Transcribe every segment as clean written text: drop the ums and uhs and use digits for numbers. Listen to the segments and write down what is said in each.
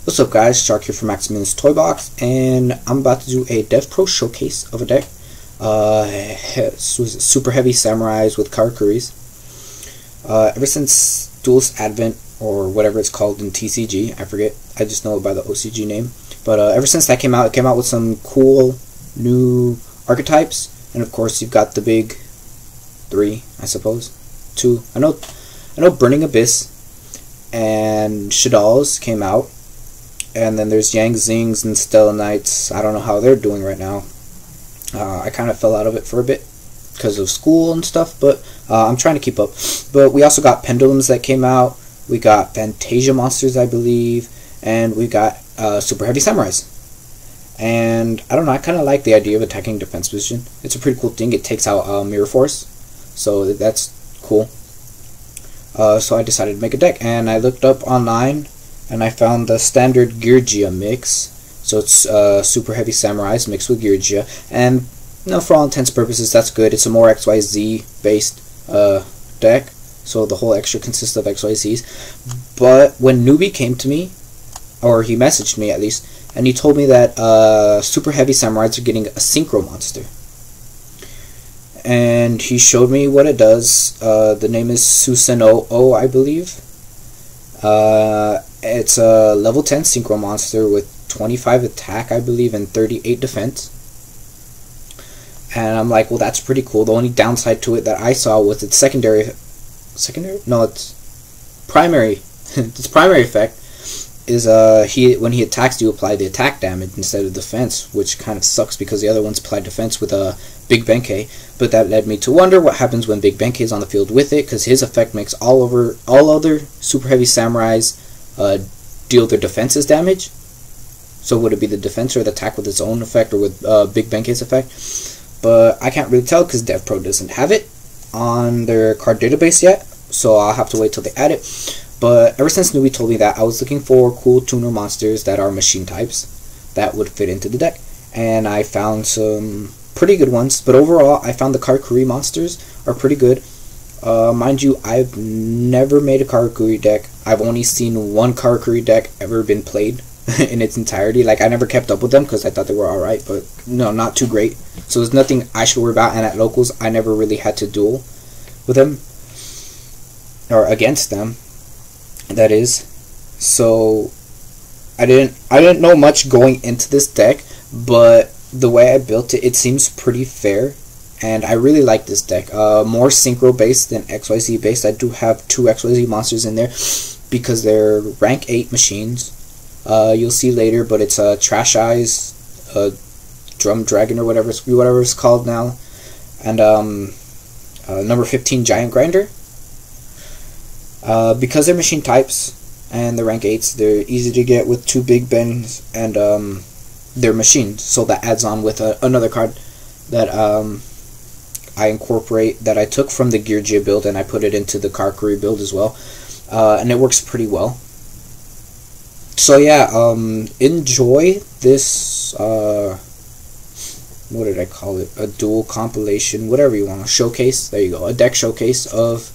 What's up guys, Shark here from Maximillion's Toybox, and I'm about to do a Devpro showcase of a deck. Superheavy Samurais with Karakuris. Ever since Duel's Advent, or whatever it's called in TCG, I forget, I just know it by the OCG name. But ever since that came out, it came out with some cool new archetypes, and of course you've got the big three, I suppose. Two. I know Burning Abyss and Shaddolls came out. And then there's Yang Zings and Stella Knights. I don't know how they're doing right now. I kind of fell out of it for a bit because of school and stuff, but I'm trying to keep up. But we also got Pendulums that came out. We got Fantasia Monsters, I believe. And we got Superheavy Samurais. And I don't know, I kind of like the idea of attacking defense position. It's a pretty cool thing. It takes out Mirror Force. So that's cool. So I decided to make a deck. And I looked up online. And I found the standard Yugioh mix, so it's Superheavy Samurais mixed with Yugioh, and for all intents and purposes that's good. It's a more XYZ based deck, so the whole extra consists of XYZs. But when Newbie came to me, or he messaged me at least, and he told me that Superheavy Samurais are getting a Synchro monster, and he showed me what it does. The name is Suseno, I believe. It's a level 10 synchro monster with 25 attack, I believe, and 38 defense. And I'm like, well, that's pretty cool. The only downside to it that I saw was its secondary? No, it's primary. Its primary effect is when he attacks, you apply the attack damage instead of defense, which kind of sucks because the other ones apply defense with a Big Benkei. But that led me to wonder what happens when Big Benkei is on the field with it, because his effect makes all other Super Heavy Samurais deal their defenses damage. So would it be the defense or the attack with its own effect, or with Big Benkei's effect? But I can't really tell because Devpro doesn't have it on their card database yet, so I'll have to wait till they add it. But ever since Newbie told me that, I was looking for cool tuner monsters that are machine types that would fit into the deck, and I found some pretty good ones. But overall, I found the Karakuri monsters are pretty good. Mind you, I've never made a Karakuri deck. I've only seen one Karakuri deck ever been played in its entirety. Like, I never kept up with them because I thought they were alright, but no, not too great. So there's nothing I should worry about, and at locals, I never really had to duel with them, or against them, that is. So I didn't know much going into this deck, but the way I built it, it seems pretty fair. And I really like this deck. More synchro based than XYZ based. I do have two XYZ monsters in there because they're rank 8 machines. You'll see later, but it's Trash Eyes, Drum Dragon, or whatever it's called now, and number 15 Giant Grinder. Because they're machine types and they're rank 8s, they're easy to get with two Big Bens, and they're machines. So that adds on with another card that I incorporate, that I took from the Yugioh build and I put it into the Karakuri build as well, and it works pretty well. So yeah, enjoy this, what did I call it, a dual compilation, whatever you want, a showcase, there you go, a deck showcase of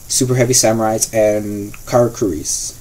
Superheavy Samurais and Karakuris.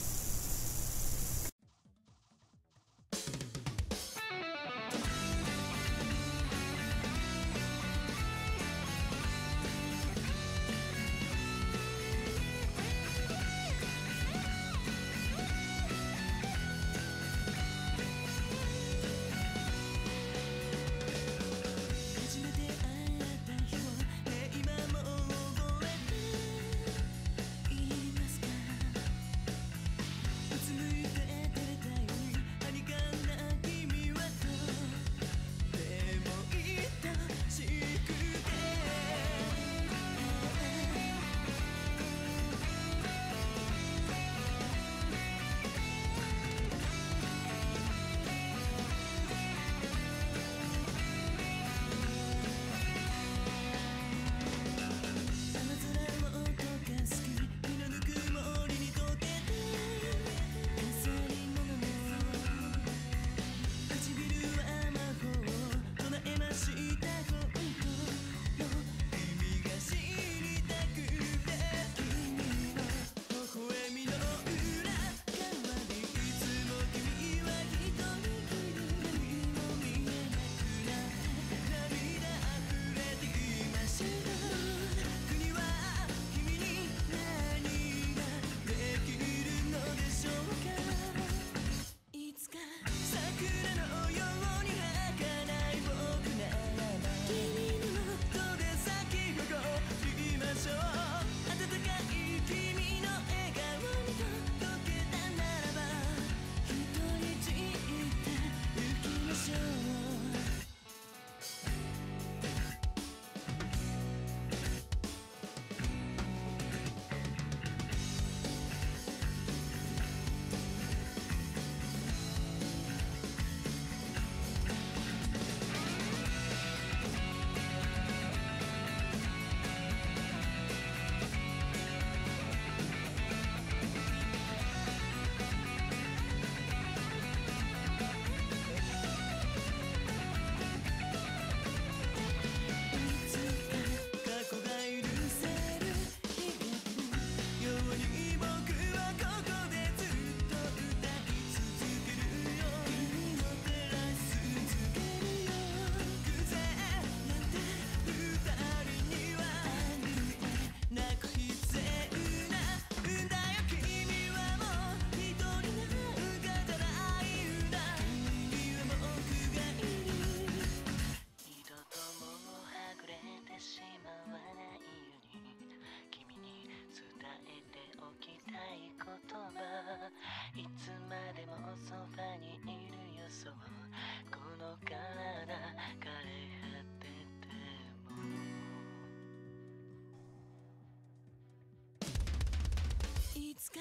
つか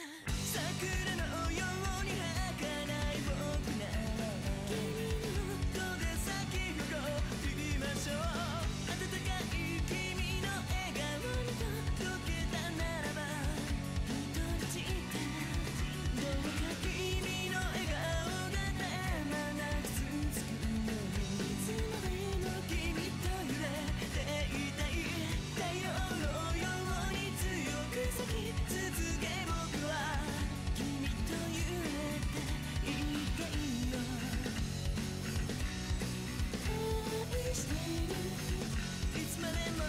桜のように儚い僕なら君の手で先を振りましょう。温かい君の笑顔に溶けたならば一人散ったどうか君の笑顔が絶え間なく続くようにいつまでも君と揺れていたい太陽のように強く咲き続け僕は君と揺れていたいよ。愛しているいつまでも、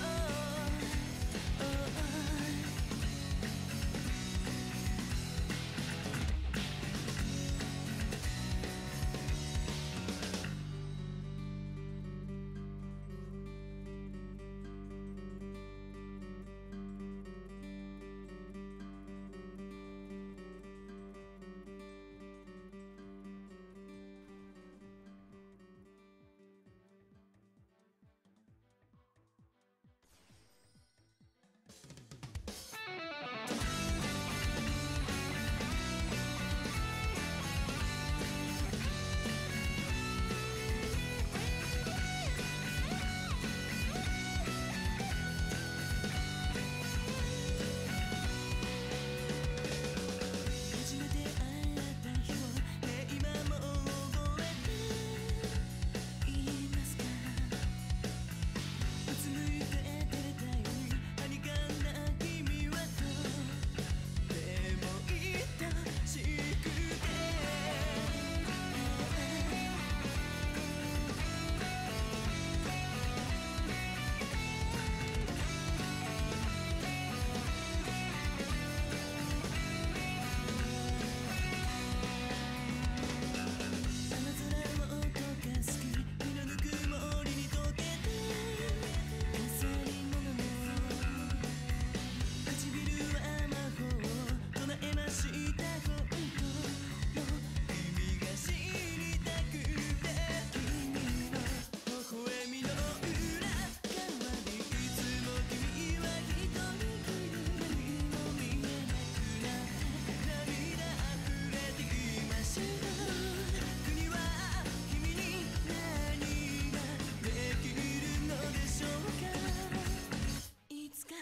いつか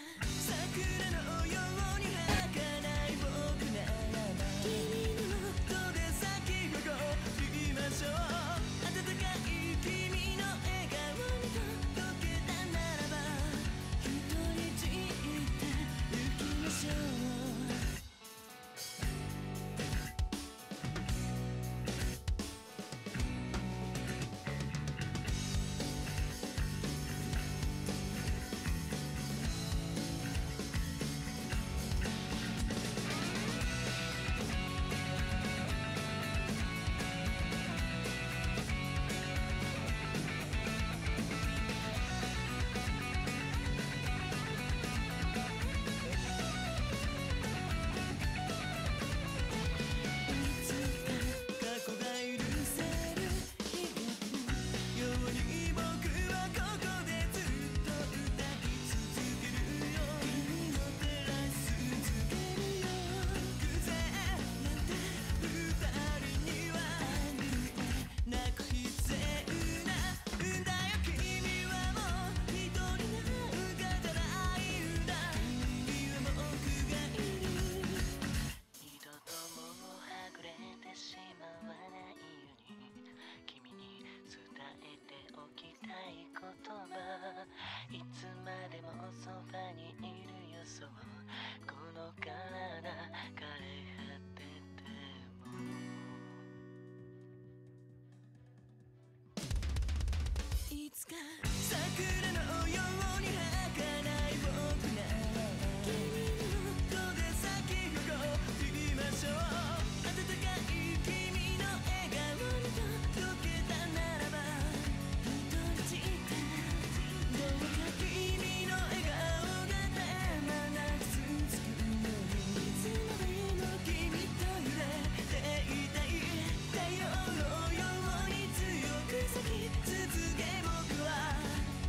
桜のように儚い僕なら君の手で先を振りましょう。温かい君の笑顔に溶けたならば一人散ったどうか君の笑顔が絶え間なく続くようにいつまでも君と揺れていたい太陽のように強く咲き続け僕は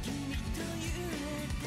君と揺れて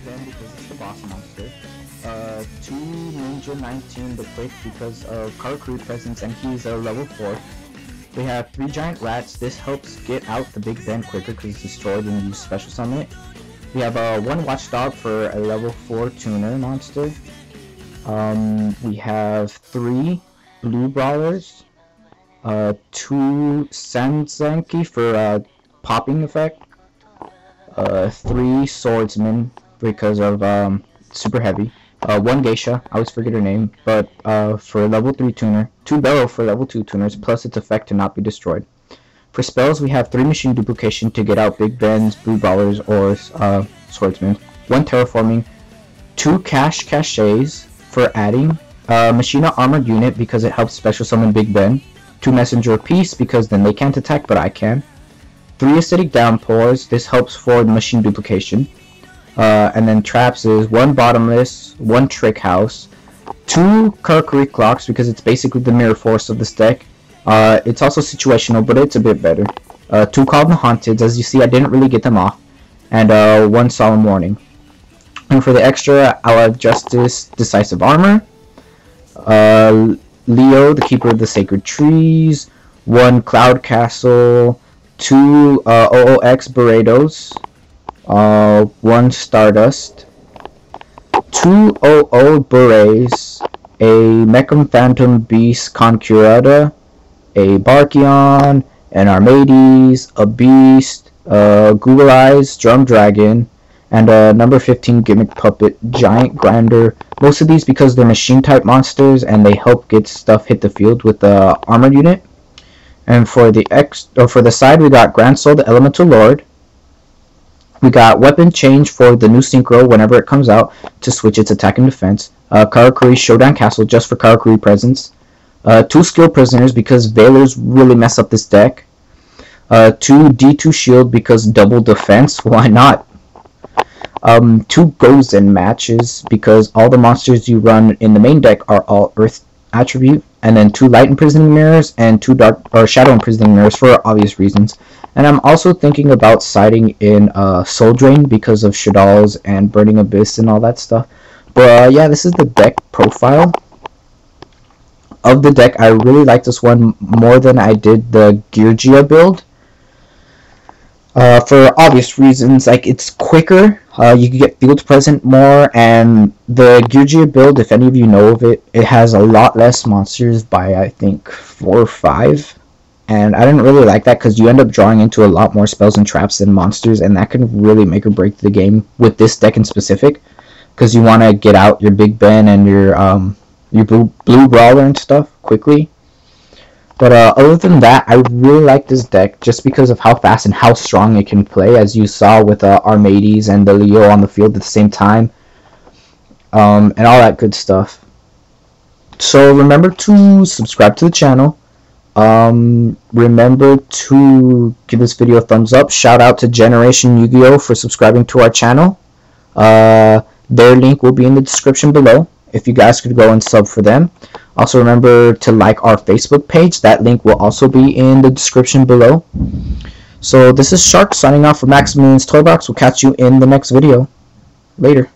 Then because it's the boss monster. 2 Ninja 19 the quick because of Karakuri presence and he's a level 4. We have 3 giant rats. This helps get out the big Ben quicker because it's destroyed when you special summon it. We have 1 watchdog for a level 4 tuner monster. We have 3 blue brawlers. 2 Sanzenki for popping effect. 3 swordsmen because of super heavy. 1 geisha, I always forget her name, but for level 3 tuner. 2 bellow for level 2 tuners, plus its effect to not be destroyed. For spells, we have 3 machine duplication to get out Big Bens, blue brawlers, or swordsmen. 1 terraforming. 2 caches for adding. Machina armored unit because it helps special summon Big Ben. 2 messenger piece because then they can't attack but I can. 3 acidic downpours, this helps for the machine duplication. And then traps is 1 bottomless, 1 trick house, 2 Karakuri clocks because it's basically the mirror force of this deck. It's also situational but it's a bit better. 2 called the haunted, as you see I didn't really get them off. And 1 solemn warning. And for the extra, I'll have Justice, Decisive Armor, Leo, the Keeper of the Sacred Trees, 1 Cloud Castle, 2 OOX Burritos, 1 Stardust, 2 OO Berets, a Mecham Phantom Beast Concurata, a Barkion, an Armades, a Beast, Google Eyes, Drum Dragon, and number 15 Gimmick Puppet Giant Grinder. Most of these because they're machine type monsters and they help get stuff hit the field with the armored unit. And for the side we got Grand Soul the Elemental Lord. We got Weapon Change for the new Synchro whenever it comes out to switch its attack and defense. Karakuri Showdown Castle just for Karakuri presence. 2 Skill Prisoners because Veilers really mess up this deck. 2 D2 Shield because double defense, why not? 2 Gozen matches because all the monsters you run in the main deck are all Earth attribute, and then 2 Light Imprisoning Mirrors and 2 Shadow Imprisoning Mirrors for obvious reasons. And I'm also thinking about siding in Soul Drain because of Shadal's and Burning Abyss and all that stuff. But yeah, this is the deck profile of the deck. I really like this one more than I did the Yugioh build. For obvious reasons, like it's quicker, you can get field present more, and the Yugioh build, if any of you know of it, it has a lot less monsters by I think 4 or 5, and I didn't really like that because you end up drawing into a lot more spells and traps than monsters, and that can really make or break the game with this deck in specific, because you want to get out your Big Ben and your blue Brawler and stuff quickly. But other than that, I really like this deck just because of how fast and how strong it can play, as you saw with Armades and the Leo on the field at the same time, and all that good stuff. So remember to subscribe to the channel. Remember to give this video a thumbs up. Shout out to Generation Yugioh for subscribing to our channel. Their link will be in the description below if you guys could go and sub for them. Also remember to like our Facebook page. That link will also be in the description below. So this is Shark signing off for Maximillion's Toybox. We'll catch you in the next video. Later.